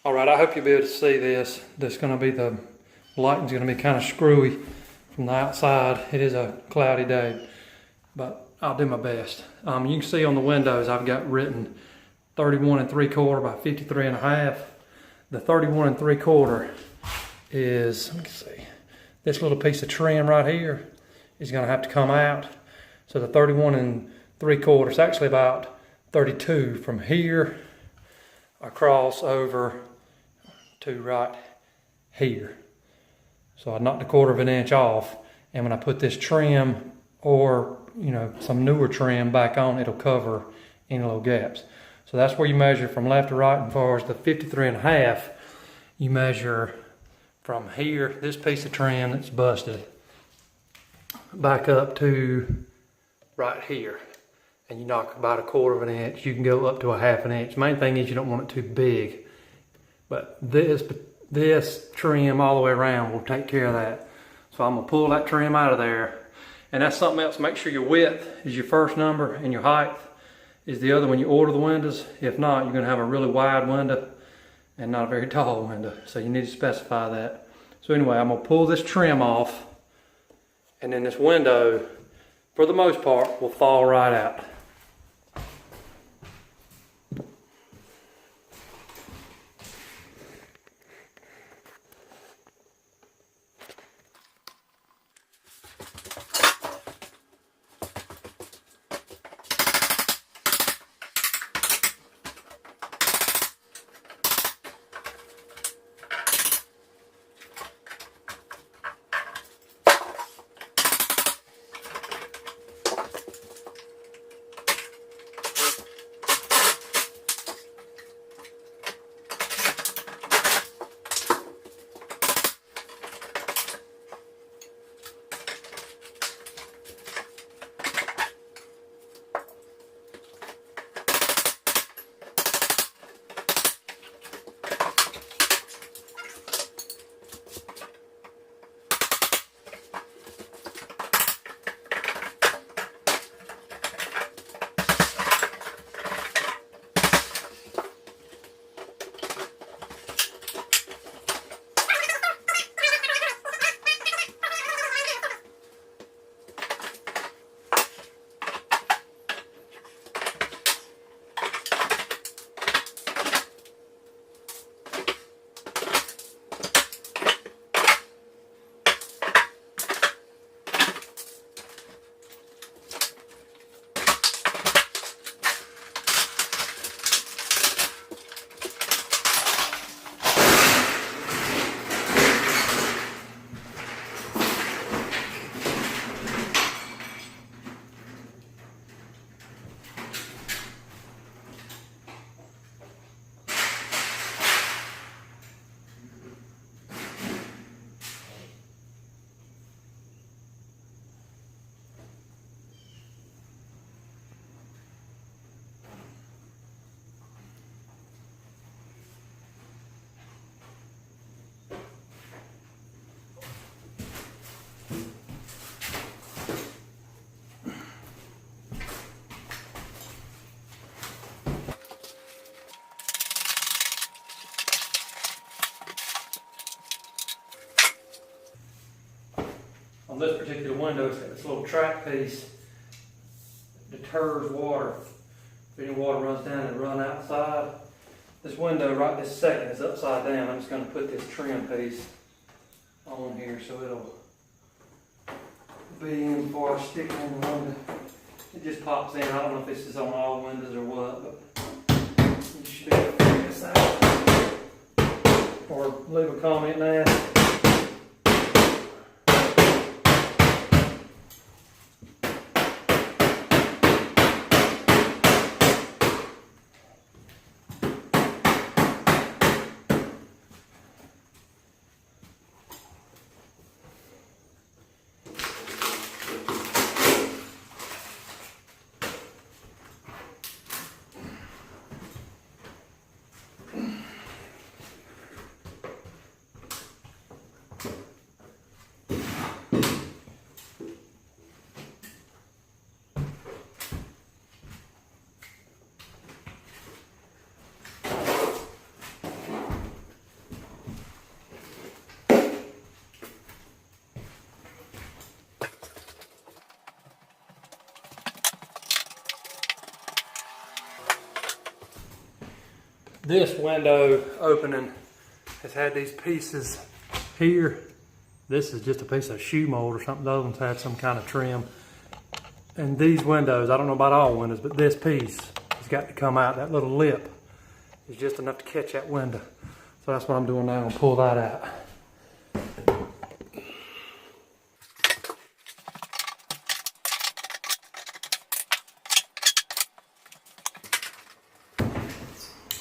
All right, I hope you'll be able to see this. This is going to be the lighting's going to be kind of screwy from the outside. It is a cloudy day, but I'll do my best. You can see on the windows I've got written 31 3/4 by 53 1/2. The 31 3/4 is, let me see, this little piece of trim right here is going to have to come out. So the 31 3/4 is actually about 32 from here across over to right here. So I knocked 1/4 of an inch off, and when I put this trim or some newer trim back on, it'll cover any little gaps. So that's where you measure from left to right. And as far as the 53 1/2, you measure from here, this piece of trim that's busted, back up to right here. And you knock about 1/4 of an inch. You can go up to 1/2 an inch. Main thing is you don't want it too big. But this trim all the way around will take care of that. So I'm gonna pull that trim out of there. And that's something else. Make sure your width is your first number and your height is the other when you order the windows. If not, you're gonna have a really wide window and not a very tall window. So you need to specify that. So anyway, I'm gonna pull this trim off, and then this window, for the most part, will fall right out. On this particular window, it's got this little track piece that deters water. If any water runs down, it'll run outside. This window right this second is upside down. I'm just going to put this trim piece on here so it'll be in before I stick it in the window. It just pops in. I don't know if this is on all windows or what, but you should be able to figure this out. Or leave a comment and ask. This window opening has had these pieces here. This is just a piece of shoe mold or something. The other one's had some kind of trim. And these windows, I don't know about all windows, but this piece has got to come out. That little lip is just enough to catch that window. So that's what I'm doing now. I'm gonna pull that out.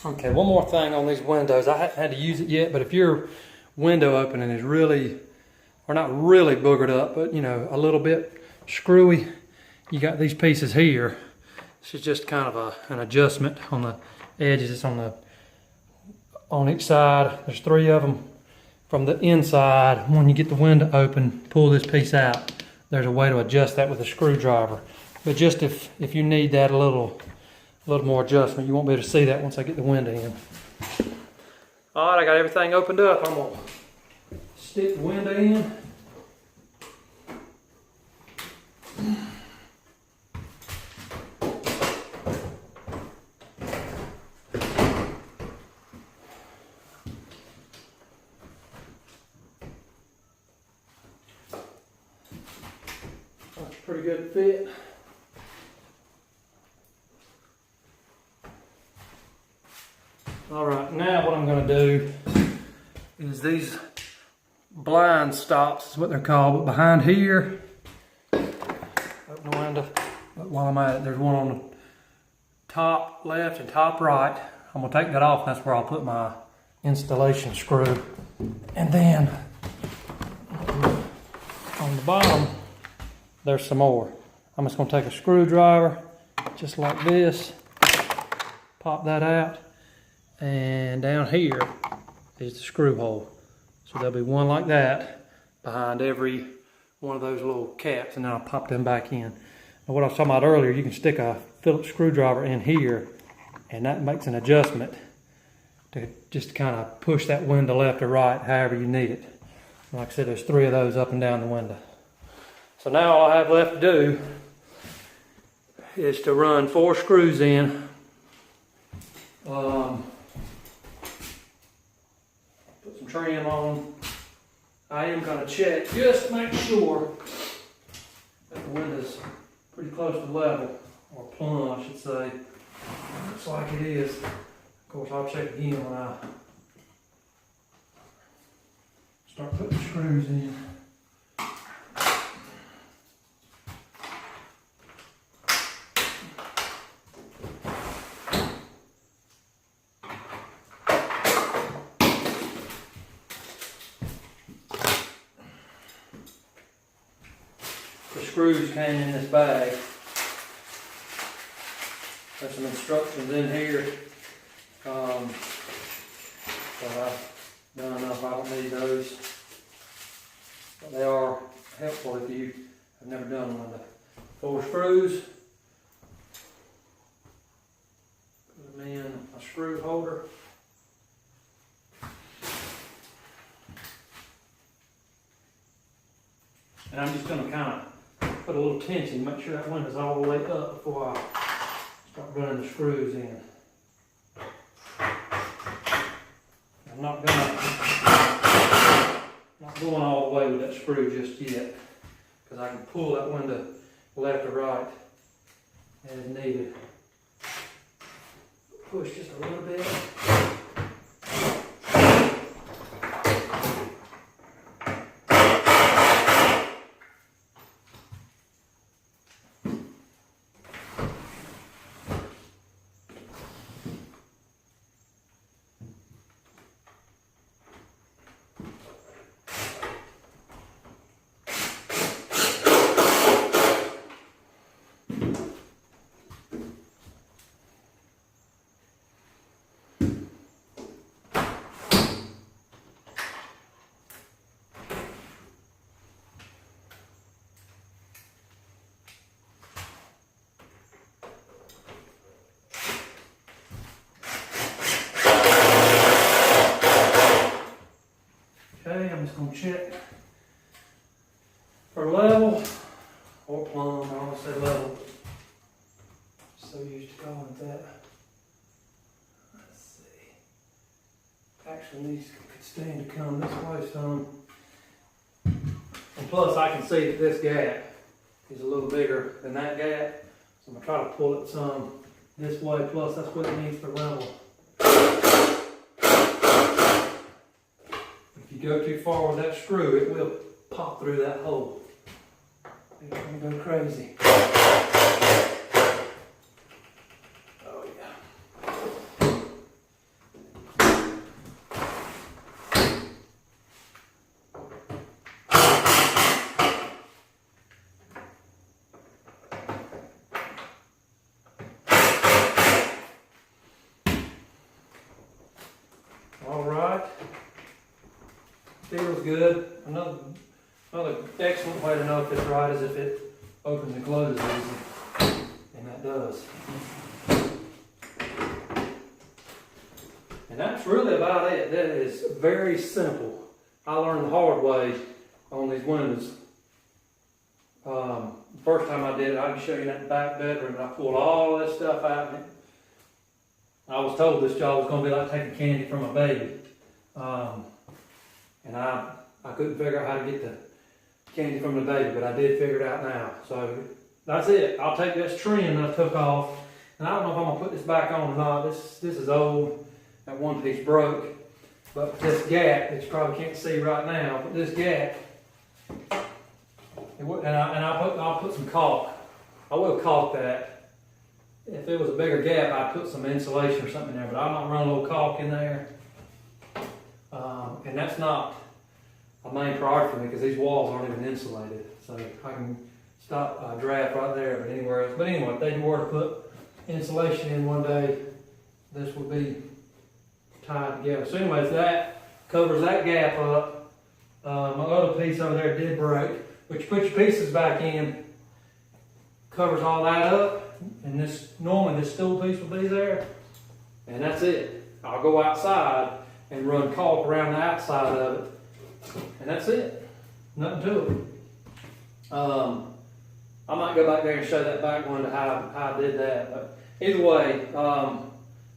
Okay, one more thing on these windows. I haven't had to use it yet, but if your window opening is really, or not really boogered up, but you know, a little bit screwy, you got these pieces here. This is just kind of an adjustment on the edges. It's on each side. There's 3 of them. From the inside, when you get the window open, pull this piece out. There's a way to adjust that with a screwdriver. But just if you need that a little more adjustment, you won't be able to see that once I get the window in. All right, I got everything opened up. I'm gonna stick the window in. That's a pretty good fit. All right, now what I'm going to do is these blind stops is what they're called, but behind here, open the window, but while I'm at it, there's one on the top left and top right. I'm going to take that off, and that's where I'll put my installation screw. And then on the bottom, there's some more. I'm just going to take a screwdriver, just like this, pop that out. And down here is the screw hole. So there'll be one like that behind every one of those little caps, and then I'll pop them back in. And what I was talking about earlier, you can stick a Phillips screwdriver in here, and that makes an adjustment to just kind of push that window left or right, however you need it. And like I said, there's 3 of those up and down the window. So now all I have left to do is to run 4 screws in. Put some trim on. I am going to check just to make sure that the window's pretty close to level, or plumb I should say. Looks like it is. Of course I'll check again when I start putting screws in. The screws came in this bag. There's some instructions in here. But I've done enough, I don't need those. But they are helpful if you have never done one. 4 screws. Put them in a screw holder. And I'm just going to kind of put a little tension, make sure that window's all the way up before I start running the screws in. I'm not going all the way with that screw just yet, because I can pull that window left or right as needed. Push just a little bit. I'm just going to check for level or plumb. I almost said level. So used to calling it that. Let's see. Actually, these could stand to come this way some. And plus I can see that this gap is a little bigger than that gap. So I'm gonna try to pull it some this way, plus that's what it needs for level. If you go too far with that screw, it will pop through that hole. It's gonna go crazy. Oh yeah. All right. Feels good. Another excellent way to know if it's right is if it opens and closes easy, and that does. And that's really about it. That is very simple. I learned the hard way on these windows. The first time I did it, I can show you that back bedroom, and I pulled all this stuff out. And I was told this job was going to be like taking candy from a baby. And I couldn't figure out how to get the candy from the baby, but I did figure it out now. So that's it. I'll take this trim that I took off, and I don't know if I'm gonna put this back on or not. This is old. That one piece broke, but this gap that you probably can't see right now, but this gap, I'll put some caulk. I will caulk that. If it was a bigger gap, I'd put some insulation or something in there, but I'm not running a little caulk in there. And that's not a main priority for me because these walls aren't even insulated. So I can stop a draft right there, but anywhere else. But anyway, if they were to put insulation in one day, this would be tied together. So anyways, that covers that gap up. My other piece over there did break, but you put your pieces back in, covers all that up, and normally this stool piece will be there, and that's it. I'll go outside and run caulk around the outside of it, and that's it. Nothing to it. I might go back there and show that back window how I did that. But either way,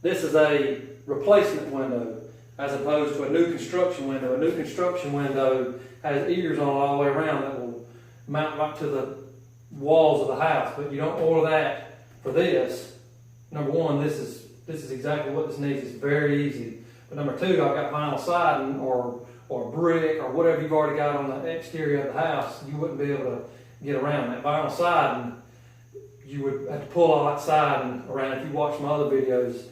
this is a replacement window as opposed to a new construction window. A new construction window has ears on it all the way around that will mount right to the walls of the house. But you don't order that for this. Number one, this is exactly what this needs. It's very easy. But number two, I've got vinyl siding or brick or whatever you've already got on the exterior of the house. You wouldn't be able to get around that vinyl siding. You would have to pull all that siding around. If you watch my other videos,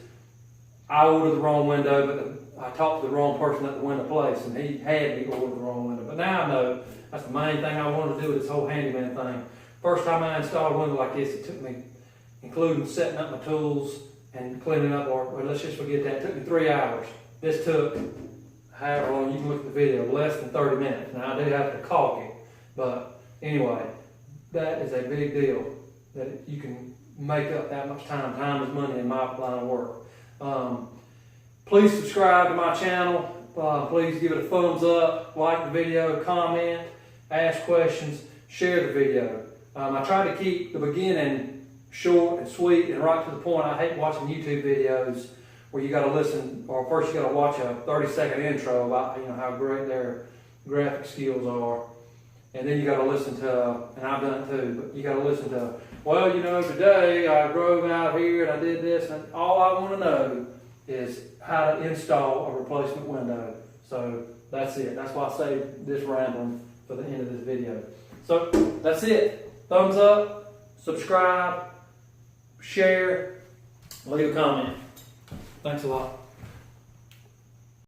I ordered the wrong window, but I talked to the wrong person at the window place, and he had me order the wrong window. But now I know that's the main thing I wanted to do with this whole handyman thing. First time I installed a window like this, it took me, including setting up my tools and cleaning up, or let's just forget that, it took me 3 hours. This took, however long you can look at the video, less than 30 minutes. Now I do have to caulk it, but anyway, that is a big deal that you can make up that much time. Time is money in my line of work. Please subscribe to my channel. Please give it a thumbs up, like the video, comment, ask questions, share the video. I try to keep the beginning short and sweet and right to the point. I hate watching YouTube videos where you got to listen, or first you got to watch a 30-second intro about how great their graphic skills are, and then you got to listen to, and I've done it too, but you got to listen to, well, today I drove out here and I did this, and all I want to know is how to install a replacement window. So that's it. That's why I saved this rambling for the end of this video. So that's it. Thumbs up, subscribe, share, leave a comment. Thanks a lot.